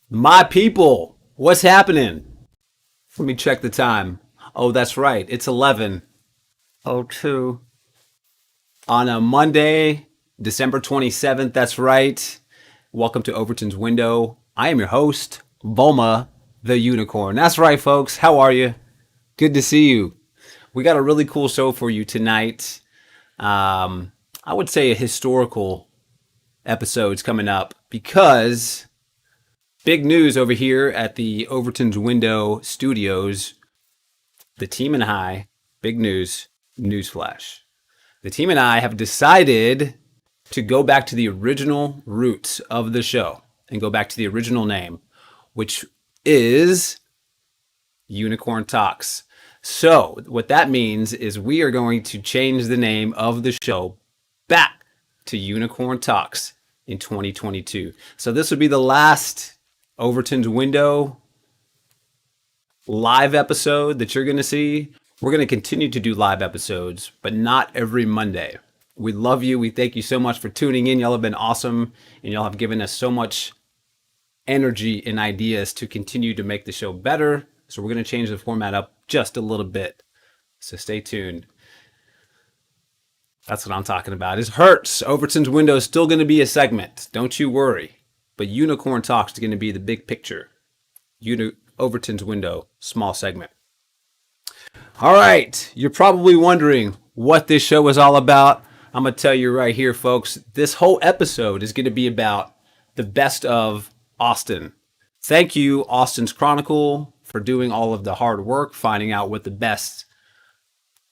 My people, what's happening? Let me check the time. Oh, that's right. It's 11:02 on a Monday, December 27th. That's right. Welcome to Overton's Window. I am your host, Volma the Unicorn. That's right, folks. How are you? Good to see you. We got a really cool show for you tonight. I would say a historical episode's coming up because big news over here at the Overton's Window Studios. The team and I, big news, newsflash. The team and I have decided to go back to the original roots of the show and go back to the original name, which is Unicorn Talks. So what that means is we are going to change the name of the show back to Unicorn Talks in 2022. So this would be the last Overton's Window live episode that you're going to see. We're going to continue to do live episodes, but not every Monday. We love you. We thank you so much for tuning in. Y'all have been awesome, and y'all have given us so much energy and ideas to continue to make the show better. So we're going to change the format up just a little bit. So stay tuned. That's what I'm talking about. It hurts. Overton's Window is still going to be a segment. Don't you worry. But Unicorn Talks is going to be the big picture. Overton's Window, small segment. All right. You're probably wondering what this show is all about. I'm going to tell you right here, folks. This whole episode is going to be about the best of Austin. Thank you, Austin's Chronicle, for doing all of the hard work, finding out what the best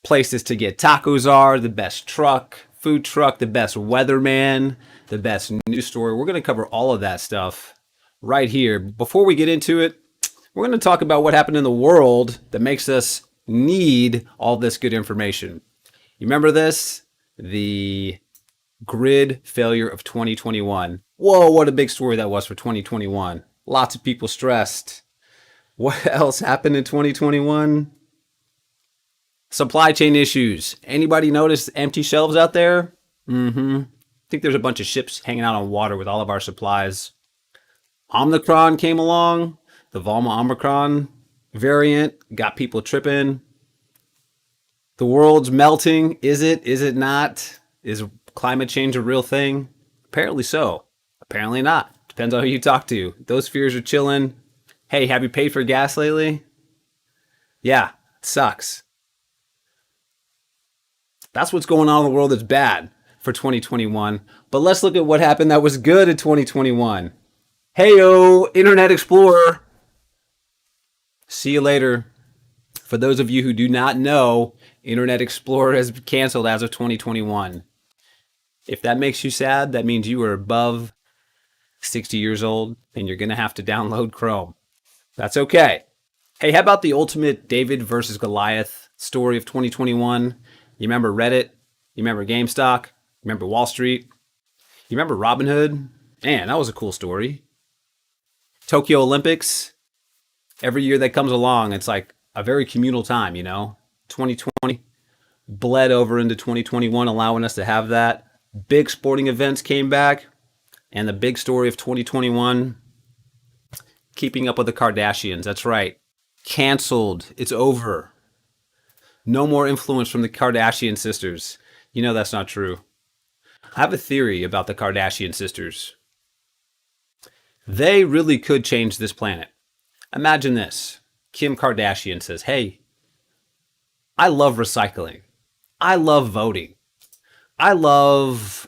places to get tacos are, the best food truck, the best weatherman, the best news story. We're going to cover all of that stuff right here. Before we get into it, we're going to talk about what happened in the world that makes us need all this good information. You remember this? The grid failure of 2021. Whoa, what a big story that was for 2021. Lots of people stressed. What else happened in 2021? Supply chain issues. Anybody notice empty shelves out there? I think there's a bunch of ships hanging out on water with all of our supplies. Omicron came along. The Volma Omicron variant got people tripping. The world's melting. Is it? Is it not? Is climate change a real thing? Apparently so. Apparently not. Depends on who you talk to. Those fears are chilling. Hey, have you paid for gas lately? Yeah, it sucks. That's what's going on in the world that's bad for 2021. But let's look at what happened that was good in 2021. Heyo, Internet Explorer. See you later. For those of you who do not know, Internet Explorer has canceled as of 2021. If that makes you sad, that means you are above 60 years old and you're going to have to download Chrome. That's okay. Hey, how about the ultimate David versus Goliath story of 2021? You remember Reddit? You remember GameStop? You remember Wall Street? You remember Robinhood? Man, that was a cool story. Tokyo Olympics. Every year that comes along, it's like a very communal time, you know? 2020 bled over into 2021, allowing us to have that. Big sporting events came back. And the big story of 2021, Keeping Up with the Kardashians. That's right. Canceled. It's over. No more influence from the Kardashian sisters. You know that's not true. I have a theory about the Kardashian sisters. They really could change this planet. Imagine this. Kim Kardashian says, hey, I love recycling. I love voting. I love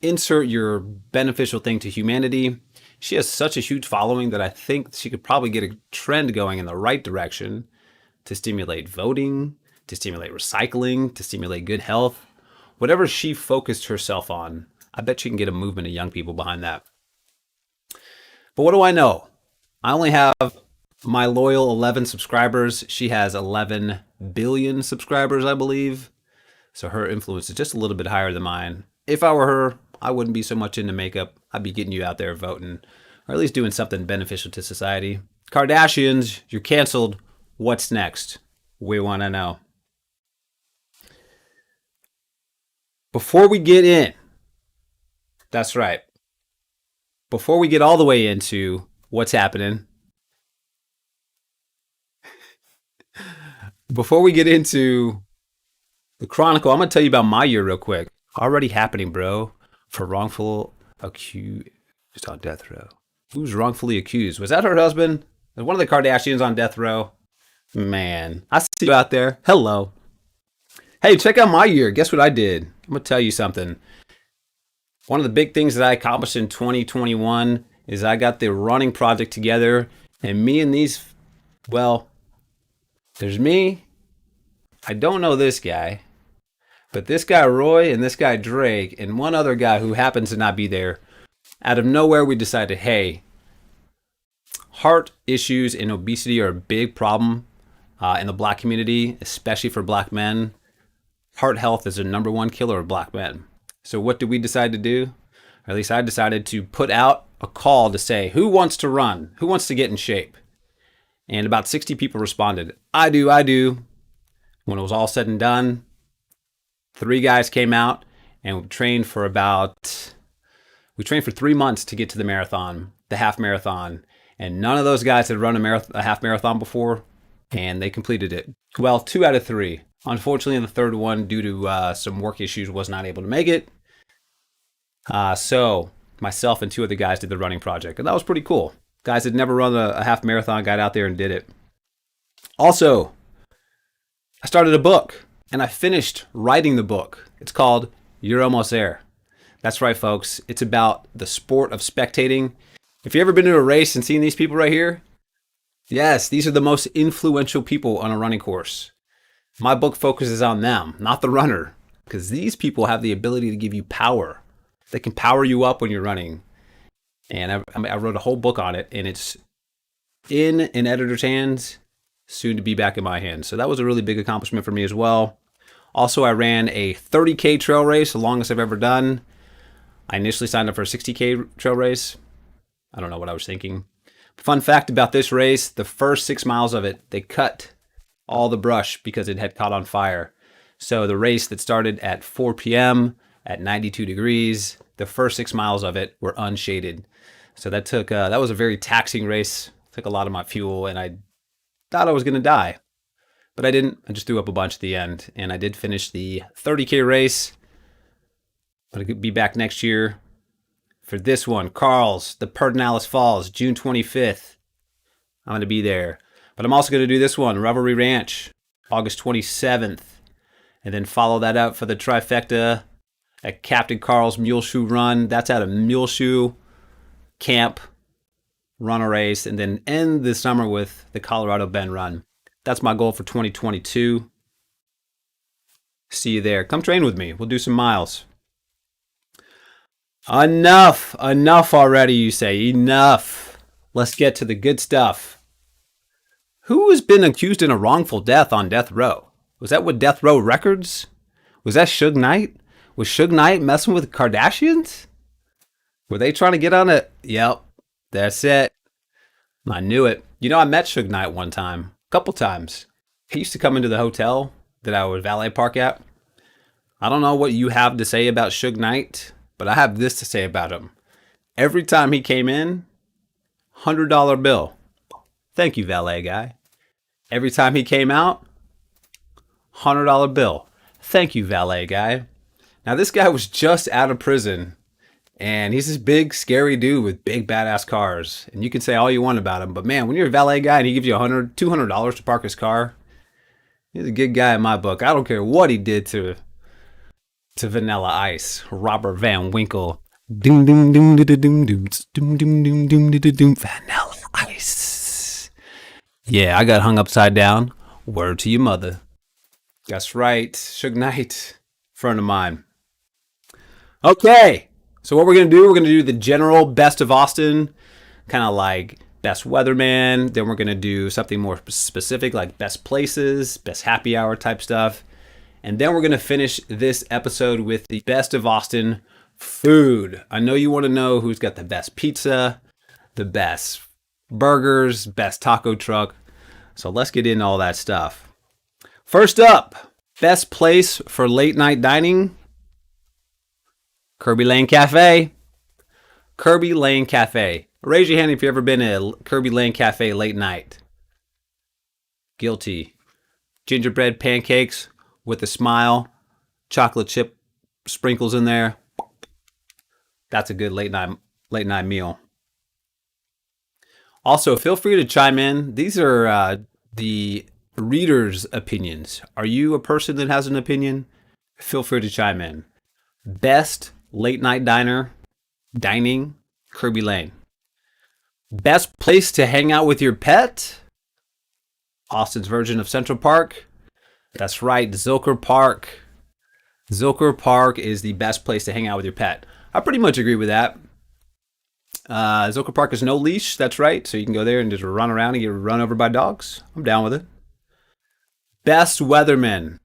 insert your beneficial thing to humanity. She has such a huge following that I think she could probably get a trend going in the right direction to stimulate voting, to stimulate recycling, to stimulate good health. Whatever she focused herself on, I bet she can get a movement of young people behind that. But what do I know? I only have my loyal 11 subscribers. She has 11 billion subscribers, I believe. So her influence is just a little bit higher than mine. If I were her, I wouldn't be so much into makeup. I'd be getting you out there voting, or at least doing something beneficial to society. Kardashians, you're canceled. What's next? We want to know. Before we get in, that's right. before we get all the way into what's happening, before we get into the Chronicle, I'm going to tell you about my year real quick. Already happening, bro. For wrongful accused on death row. Who's wrongfully accused? Was that her husband? Was one of the Kardashians on death row? Man, I see you out there. Hello. Hey, check out my year. Guess what I did? I'm going to tell you something. One of the big things that I accomplished in 2021 is I got the running project together. And me and these, well, there's me. I don't know this guy. But this guy Roy and this guy Drake and one other guy who happens to not be there, out of nowhere we decided, hey, heart issues and obesity are a big problem in the black community, especially for black men. Heart health is the number one killer of black men. So what did we decide to do? Or at least I decided to put out a call to say, who wants to run? Who wants to get in shape? And about 60 people responded, I do. When it was all said and done, 3 guys came out and we trained for 3 months to get to the marathon, the half marathon. And none of those guys had run a half marathon before, and they completed it. Well, 2 out of 3. Unfortunately, the third one, due to some work issues, was not able to make it. So myself and 2 other guys did the running project, and that was pretty cool. Guys that never run a half marathon got out there and did it. Also, I started a book. And I finished writing the book. It's called You're Almost There. That's right, folks. It's about the sport of spectating. If you've ever been to a race and seen these people right here, yes, these are the most influential people on a running course. My book focuses on them, not the runner, because these people have the ability to give you power. They can power you up when you're running. And I wrote a whole book on it, and it's in an editor's hands, soon to be back in my hands. So that was a really big accomplishment for me as well. Also, I ran a 30K trail race, the longest I've ever done. I initially signed up for a 60K trail race. I don't know what I was thinking. Fun fact about this race, the first 6 miles of it, they cut all the brush because it had caught on fire. So the race that started at 4 p.m. at 92 degrees, the first 6 miles of it were unshaded. So that was a very taxing race. Took a lot of my fuel, and I thought I was going to die, but I didn't. I just threw up a bunch at the end, and I did finish the 30K race, but I could be back next year for this one. Carl's, the Pedernales Falls, June 25th. I'm going to be there, but I'm also going to do this one, Revelry Ranch, August 27th, and then follow that up for the trifecta at Captain Carl's Muleshoe Run. That's at a Muleshoe camp. Run a race, and then end the summer with the Colorado Bend Run. That's my goal for 2022. See you there. Come train with me. We'll do some miles. Enough already, you say. Enough. Let's get to the good stuff. Who has been accused in a wrongful death on death row? Was that with Death Row Records? Was that Suge Knight? Was Suge Knight messing with the Kardashians? Were they trying to get on it? Yep. That's it. I knew it. You know, I met Suge Knight one time, a couple times. He used to come into the hotel that I would valet park at. I don't know what you have to say about Suge Knight, but I have this to say about him. Every time he came in, $100 bill. Thank you, valet guy. Every time he came out, $100 bill. Thank you, valet guy. Now, this guy was just out of prison. And he's this big, scary dude with big, badass cars. And you can say all you want about him. But man, when you're a valet guy and he gives you $200 to park his car, he's a good guy in my book. I don't care what he did to Vanilla Ice, Robert Van Winkle. Doom, doom, doom, doom, doom, doom, doom, doom, doom, doom, doom, doom, Vanilla Ice. Yeah, I got hung upside down. Word to your mother. That's right. Suge Knight, friend of mine. Okay. So what we're going to do the general best of Austin, kind of like best weatherman. Then we're going to do something more specific like best places, best happy hour type stuff. And then we're going to finish this episode with the best of Austin food. I know you want to know who's got the best pizza, the best burgers, best taco truck. So let's get into all that stuff. First up, best place for late night dining. Kirby Lane Cafe. Kirby Lane Cafe. Raise your hand if you've ever been to Kirby Lane Cafe late night. Guilty. Gingerbread pancakes with a smile, chocolate chip sprinkles in there. That's a good late night meal. Also, feel free to chime in. These are the readers' opinions. Are you a person that has an opinion? Feel free to chime in. Best late night dining, Kirby Lane. Best place to hang out with your pet? Austin's version of Central Park. That's right, Zilker Park. Zilker Park is the best place to hang out with your pet. I pretty much agree with that. Zilker Park is no leash, that's right. So you can go there and just run around and get run over by dogs. I'm down with it. Best weatherman.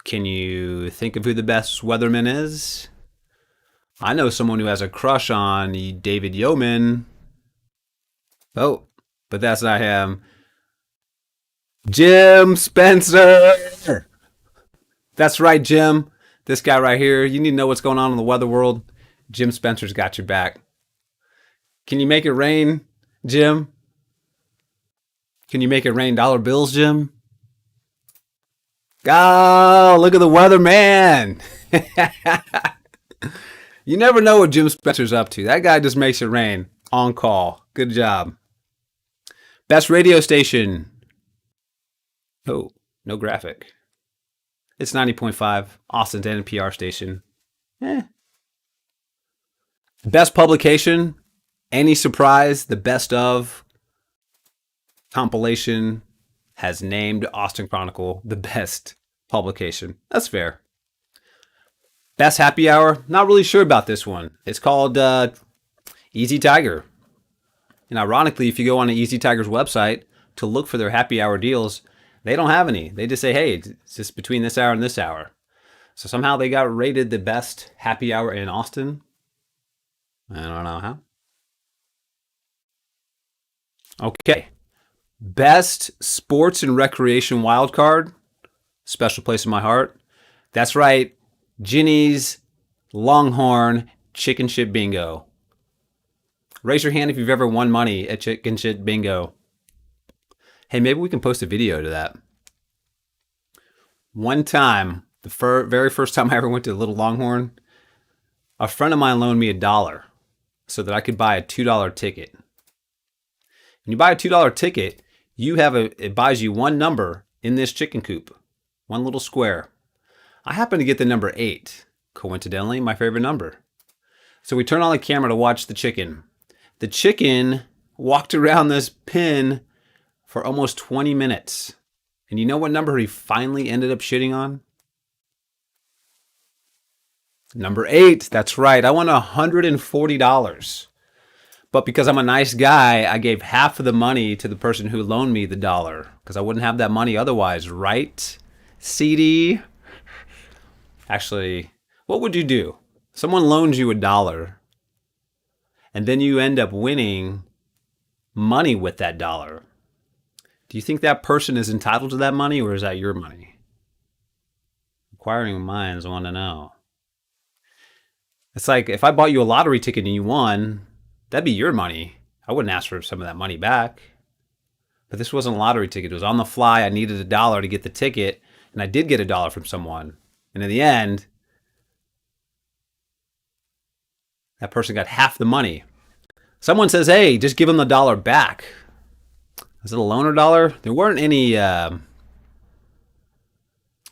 Can you think of who the best weatherman is? I know someone who has a crush on David Yeoman. Oh, but that's not him. Jim Spencer. That's right, Jim. This guy right here. You need to know what's going on in the weather world. Jim Spencer's got your back. Can you make it rain, Jim? Can you make it rain dollar bills, Jim? Oh, look at the weatherman. You never know what Jim Spencer's up to. That guy just makes it rain on call. Good job. Best radio station. Oh, no graphic. It's 90.5, Austin's NPR station. Best publication. Any surprise, the best of compilation has named Austin Chronicle the best publication. That's fair. Best happy hour. Not really sure about this one. It's called Easy Tiger. And ironically, if you go on the Easy Tiger's website to look for their happy hour deals, they don't have any. They just say, hey, it's just between this hour and this hour. So somehow they got rated the best happy hour in Austin. I don't know how. Okay. Best sports and recreation wild card. Special place in my heart. That's right. Ginny's Longhorn Chicken Shit Bingo. Raise your hand if you've ever won money at Chicken Shit Bingo. Hey, maybe we can post a video to that. One time, the very first time I ever went to Little Longhorn, a friend of mine loaned me $1 so that I could buy a $2 ticket. When you buy a $2 ticket, it buys you one number in this chicken coop, one little square. I happened to get the number 8, coincidentally, my favorite number. So we turn on the camera to watch the chicken. The chicken walked around this pin for almost 20 minutes. And you know what number he finally ended up shitting on? Number 8. That's right. I won $140. But because I'm a nice guy, I gave half of the money to the person who loaned me the $1 because I wouldn't have that money otherwise, right? CD. Actually, what would you do? Someone loans you $1 and then you end up winning money with that $1. Do you think that person is entitled to that money, or is that your money? Inquiring minds want to know. It's like if I bought you a lottery ticket and you won, that'd be your money. I wouldn't ask for some of that money back. But this wasn't a lottery ticket. It was on the fly. I needed $1 to get the ticket, and I did get $1 from someone. And in the end, that person got half the money. Someone says, hey, just give them the $1 back. Is it a loaner dollar? There weren't any, there's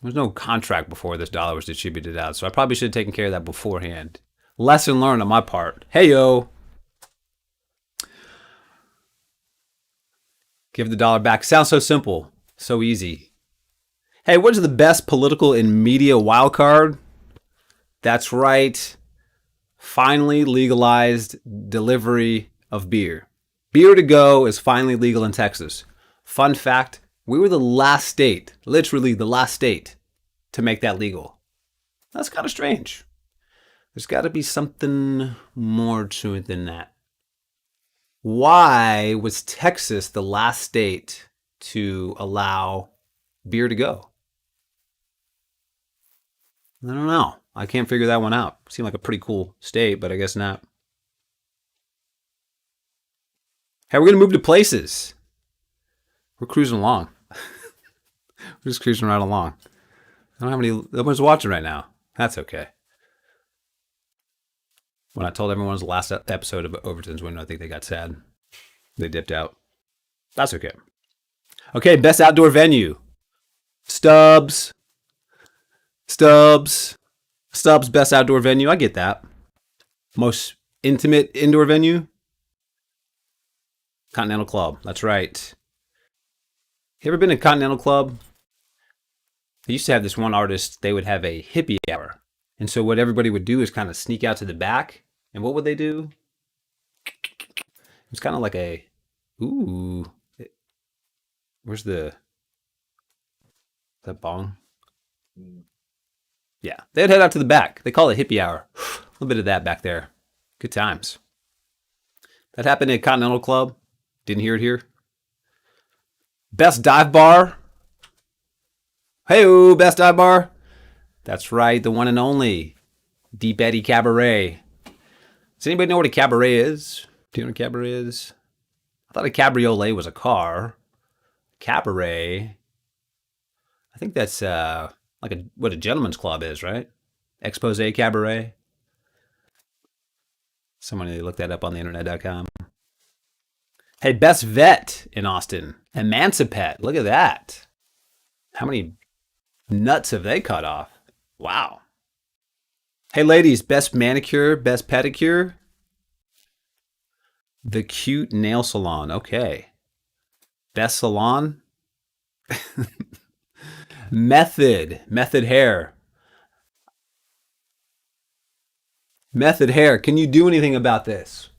no contract before this $1 was distributed out. So I probably should have taken care of that beforehand. Lesson learned on my part. Hey, yo. Give the $1 back. Sounds so simple. So easy. Hey, what is the best political and media wild card? That's right. Finally legalized delivery of beer. Beer to go is finally legal in Texas. Fun fact, we were the last state, literally the last state, to make that legal. That's kind of strange. There's got to be something more to it than that. Why was Texas the last state to allow beer to go? I don't know. I can't figure that one out. Seemed like a pretty cool state, but I guess not. Hey, we're going to move to places. We're cruising along. We're just cruising right along. I don't have any. No one's watching right now. That's okay. When I told everyone it was the last episode of Overton's Window, I think they got sad. They dipped out. That's okay. Okay, best outdoor venue. Stubbs. Stubbs. Stubbs, best outdoor venue. I get that. Most intimate indoor venue. Continental Club. That's right. You ever been to Continental Club? They used to have this one artist. They would have a hippie hour. And so what everybody would do is kind of sneak out to the back. And what would they do? It's kind of like a, ooh, where's that bong? Yeah, they'd head out to the back. They call it hippie hour. A little bit of that back there. Good times. That happened at Continental Club. Didn't hear it here. Best dive bar. Hey-o, best dive bar. That's right, the one and only Deep Eddy Cabaret. Does anybody know what a cabaret is? Do you know what a cabaret is? I thought a cabriolet was a car. Cabaret. I think that's like what a gentleman's club is, right? Expose Cabaret. Somebody looked that up on the internet.com. Hey, best vet in Austin. Emancipet. Look at that. How many nuts have they cut off? Wow. Hey, ladies, best manicure, best pedicure. The Cute Nail Salon. Okay. Best salon. Method Hair. Method Hair. Can you do anything about this?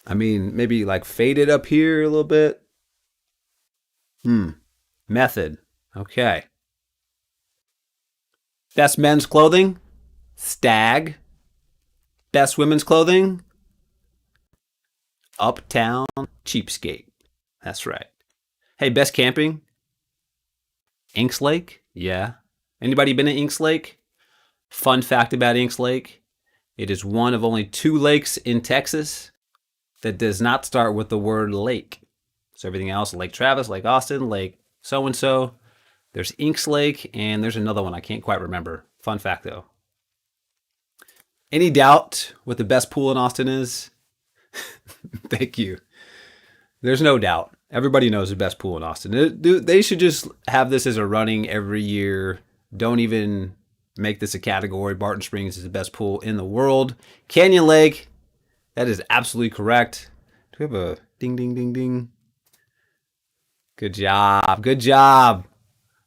I mean, maybe like fade it up here a little bit. Method. Okay. Best men's clothing. Stag. Best women's clothing. Uptown Cheapskate. That's right. Hey, best camping. Inks Lake. Yeah. Anybody been to Inks Lake? Fun fact about Inks Lake. It is one of only 2 lakes in Texas that does not start with the word lake. So everything else, Lake Travis, Lake Austin, Lake so-and-so. There's Inks Lake, and there's another one I can't quite remember. Fun fact, though. Any doubt what the best pool in Austin is? Thank you. There's no doubt. Everybody knows the best pool in Austin. They should just have this as a running every year. Don't even make this a category. Barton Springs is the best pool in the world. Canyon Lake, that is absolutely correct. Do we have a ding, ding, ding, ding? Good job. Good job.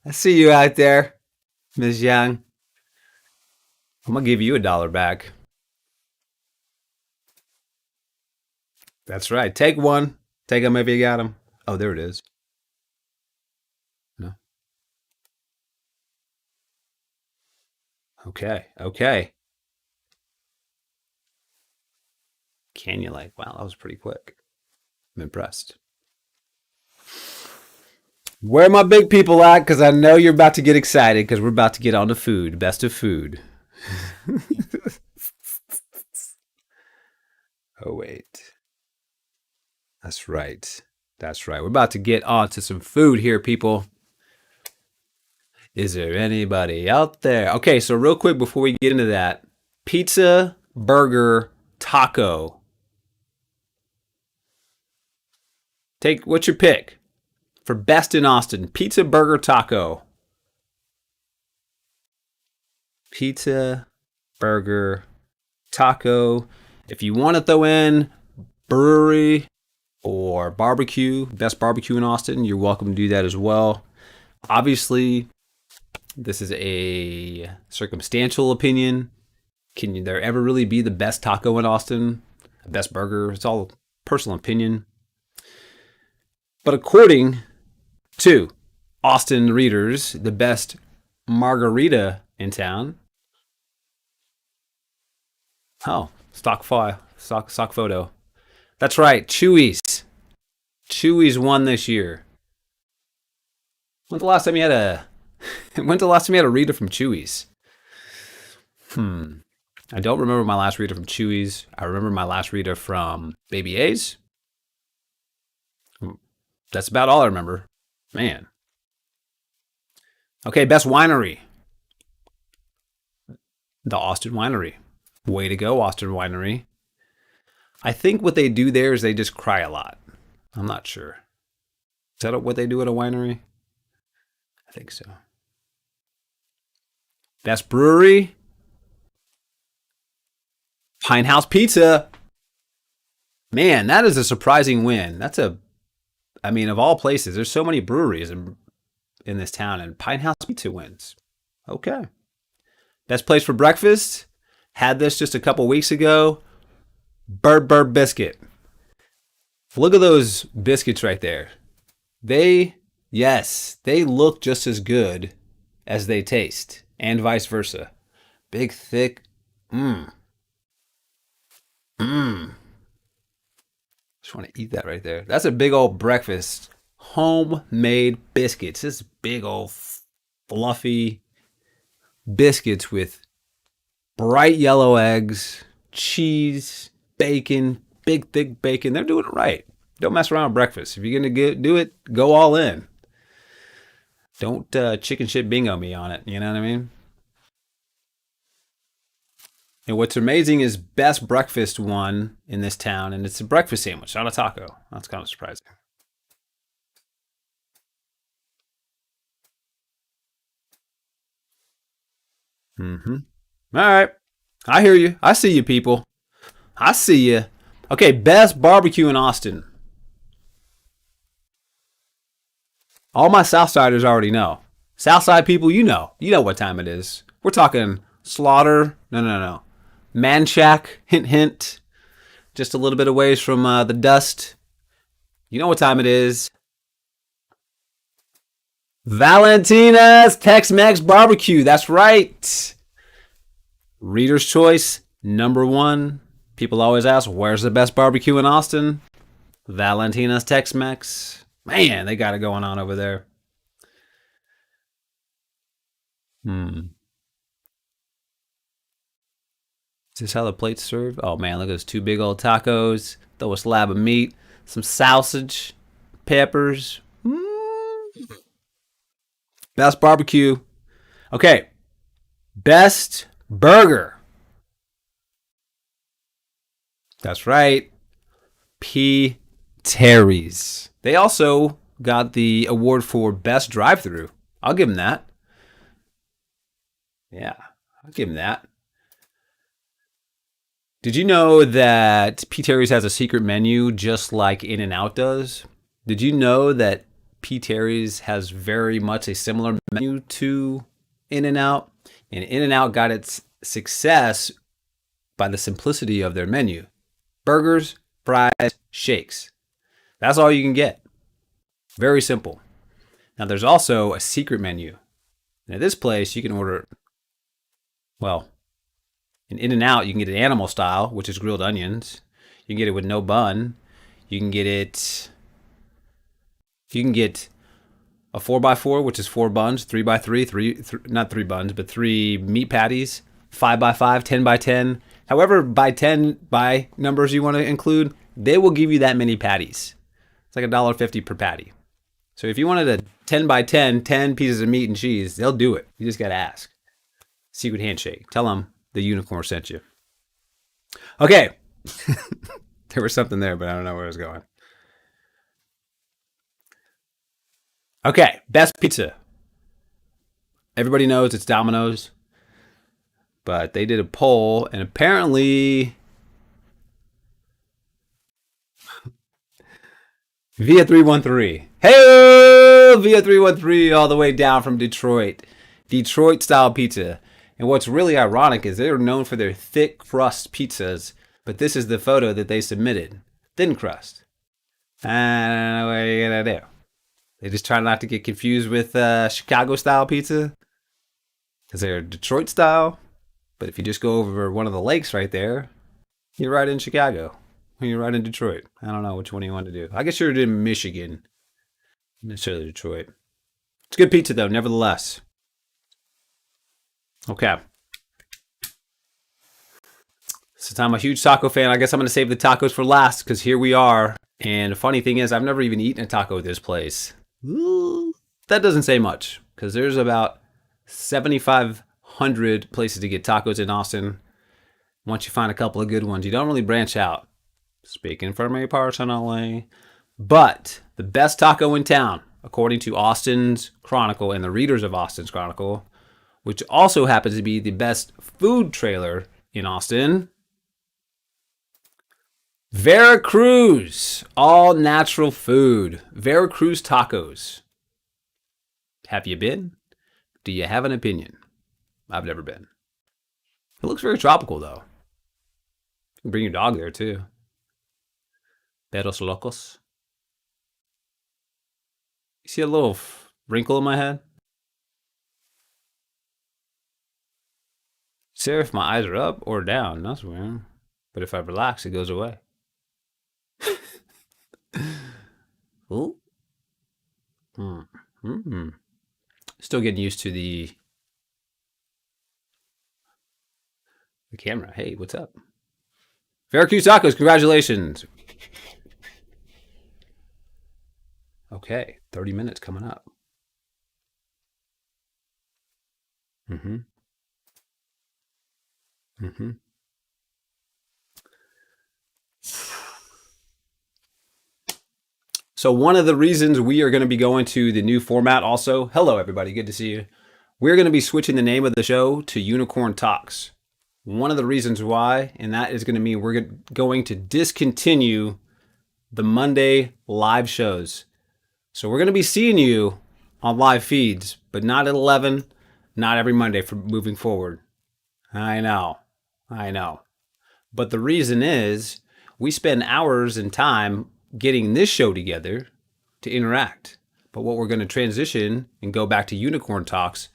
I see you out there, Ms. Young. I'm going to give you $1 back. That's right. Take one. Take them if you got them. Oh, there it is. No. Okay. Okay. Canyon Lake. Wow, that was pretty quick. I'm impressed. Where are my big people at? Because I know you're about to get excited because we're about to get on to food. Best of food. Oh, wait. That's right. That's right. We're about to get on to some food here, people. Is there anybody out there? Okay, so real quick before we get into that. Pizza, burger, taco. What's your pick? For best in Austin, pizza, burger, taco. Pizza, burger, taco. If you want to throw in brewery or barbecue, best barbecue in Austin, you're welcome to do that as well. Obviously, this is a circumstantial opinion. Can there ever really be the best taco in Austin? The best burger? It's all personal opinion. But according to Austin readers, the best margarita in town. Oh, stock photo. That's right, Chewy's. Chewy's won this year. When's the last time you had a reader from Chewy's? I don't remember my last reader from Chewy's. I remember my last reader from Baby A's. That's about all I remember. Man. Okay, best winery. The Austin Winery. Way to go, Austin Winery. I think what they do there is they just cry a lot. I'm not sure. Is that what they do at a winery? I think so. Best brewery. Pine House Pizza. Man, that is a surprising win. I mean, of all places, there's so many breweries in this town, and Pine House Pizza wins. Okay. Best place for breakfast. Had this just a couple weeks ago. Burberry Biscuit. Look at those biscuits right there. They look just as good as they taste, and vice versa. Big, thick, Just want to eat that right there. That's a big old breakfast. Homemade biscuits. This big old fluffy biscuits with bright yellow eggs, cheese, bacon, big thick bacon. They're doing it right. Don't mess around with breakfast. If you're going to do it, go all in. Don't chicken shit bingo me on it. You know what I mean? And what's amazing is best breakfast won in this town, and it's a breakfast sandwich, not a taco. That's kind of surprising. All right. I hear you. I see you, people. I see you. Okay, best barbecue in Austin. All my Southsiders already know. Southside people, you know what time it is. We're talking Slaughter. No. Manchac, hint, hint. Just a little bit of ways from the dust. You know what time it is. Valentina's Tex-Mex Barbecue. That's right. Reader's Choice, #1. People always ask, where's the best barbecue in Austin? Valentina's Tex-Mex. Man, they got it going on over there. Is this how the plate's served? Oh man, look at those 2 big old tacos. Throw a slab of meat, some sausage, peppers. Best barbecue. Okay. Best burger. That's right. P. Terry's. They also got the award for best drive-thru. I'll give them that. Yeah, I'll give them that. Did you know that P. Terry's has a secret menu just like In-N-Out does? Did you know that P. Terry's has very much a similar menu to In-N-Out? And In-N-Out got its success by the simplicity of their menu. Burgers, fries, shakes. That's all you can get. Very simple. Now there's also a secret menu. And at this place, you can order, well, in In-N-Out, you can get it animal style, which is grilled onions. You can get it with no bun. You can get a 4x4, which is 4 buns, 3x3, not 3 buns, but 3 meat patties, 5x5, 10x10. However, by numbers you want to include, they will give you that many patties. It's like $1.50 per patty. So if you wanted a 10x10, 10 pieces of meat and cheese, they'll do it. You just got to ask. Secret handshake. Tell them the unicorn sent you. Okay. There was something there, but I don't know where it was going. Okay, best pizza. Everybody knows it's Domino's, but they did a poll, and apparently Via 313. Hey, Via 313 all the way down from Detroit. Detroit style pizza. And what's really ironic is they're known for their thick crust pizzas, but this is the photo that they submitted. Thin crust. I don't know what you're going to do. They just try not to get confused with Chicago style pizza because they're Detroit style. But if you just go over one of the lakes right there, you're right in Chicago. You're right in Detroit. I don't know which one you want to do. I guess you're in Michigan, not necessarily Detroit. It's good pizza though, nevertheless. Okay. Since I'm a huge taco fan, I guess I'm going to save the tacos for last because here we are. And the funny thing is, I've never even eaten a taco at this place. Ooh, that doesn't say much because there's about 7,500 places to get tacos in Austin. Once you find a couple of good ones, you don't really branch out. Speaking for me personally. But the best taco in town, according to Austin's Chronicle and the readers of Austin's Chronicle, which also happens to be the best food trailer in Austin, Veracruz, all natural food. Veracruz tacos. Have you been? Do you have an opinion? I've never been. It looks very tropical, though. You can bring your dog there, too. Perros locos. You see a little wrinkle in my head? Sarah, if my eyes are up or down, that's weird. But if I relax, it goes away. Ooh. Still getting used to the camera. Hey, what's up? Veracruz tacos, congratulations. Okay, 30 minutes coming up. So one of the reasons we are going to be going to the new format also, hello everybody, good to see you. We're going to be switching the name of the show to Unicorn Talks. One of the reasons why, and that is going to mean we're going to discontinue the Monday live shows. So we're going to be seeing you on live feeds, but not at 11, not every Monday for moving forward. I know. But the reason is we spend hours and time getting this show together to interact. But what we're going to transition and go back to Unicorn Talks,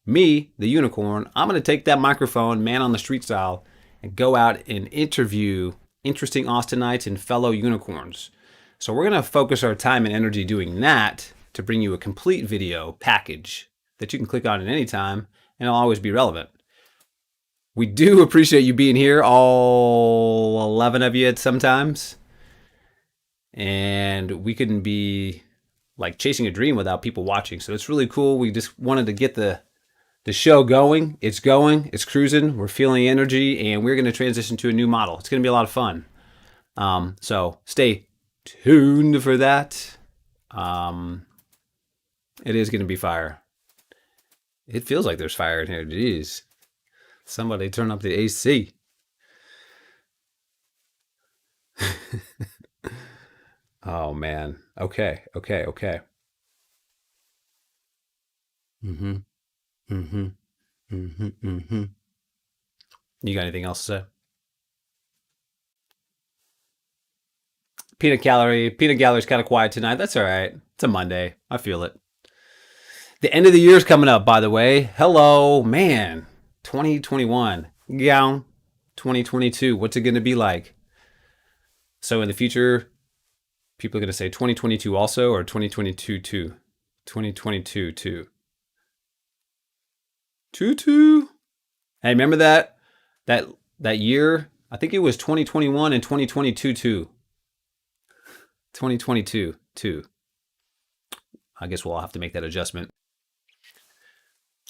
me, the unicorn, I'm going to take that microphone, man on the street style, and go out and interview interesting Austinites and fellow unicorns. So we're going to focus our time and energy doing that to bring you a complete video package that you can click on at any time and it'll always be relevant. We do appreciate you being here, all 11 of you at sometimes. And we couldn't be like chasing a dream without people watching. So it's really cool. We just wanted to get the show going. It's cruising. We're feeling energy and we're going to transition to a new model. It's going to be a lot of fun. So stay tuned for that. It is going to be fire. It feels like there's fire in here. Jeez. Somebody turn up the AC. Oh, man. Okay. You got anything else to say? Peanut gallery's kind of quiet tonight. That's all right. It's a Monday. I feel it. The end of the year's coming up, by the way. Hello, man. 2021. Yeah. 2022. What's it going to be like? So in the future, people are going to say 2022 also or 2022 too? 2022 too. Tutu. Hey, remember that year? I think it was 2021 and 2022 too. 2022 too. I guess we'll have to make that adjustment.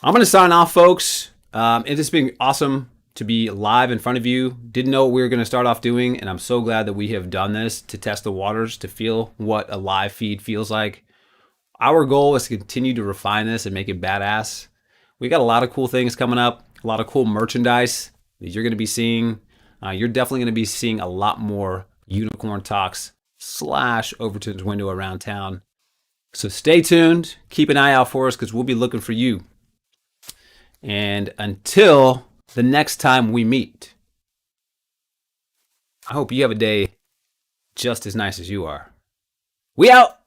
I'm going to sign off, folks. It has been awesome to be live in front of you. Didn't know what we were going to start off doing, and I'm so glad that we have done this to test the waters, to feel what a live feed feels like. Our goal is to continue to refine this and make it badass. We got a lot of cool things coming up, a lot of cool merchandise that you're going to be seeing. You're definitely going to be seeing a lot more Unicorn Talks / Overton's Window around town. So stay tuned. Keep an eye out for us because we'll be looking for you. And until the next time we meet, I hope you have a day just as nice as you are. We out!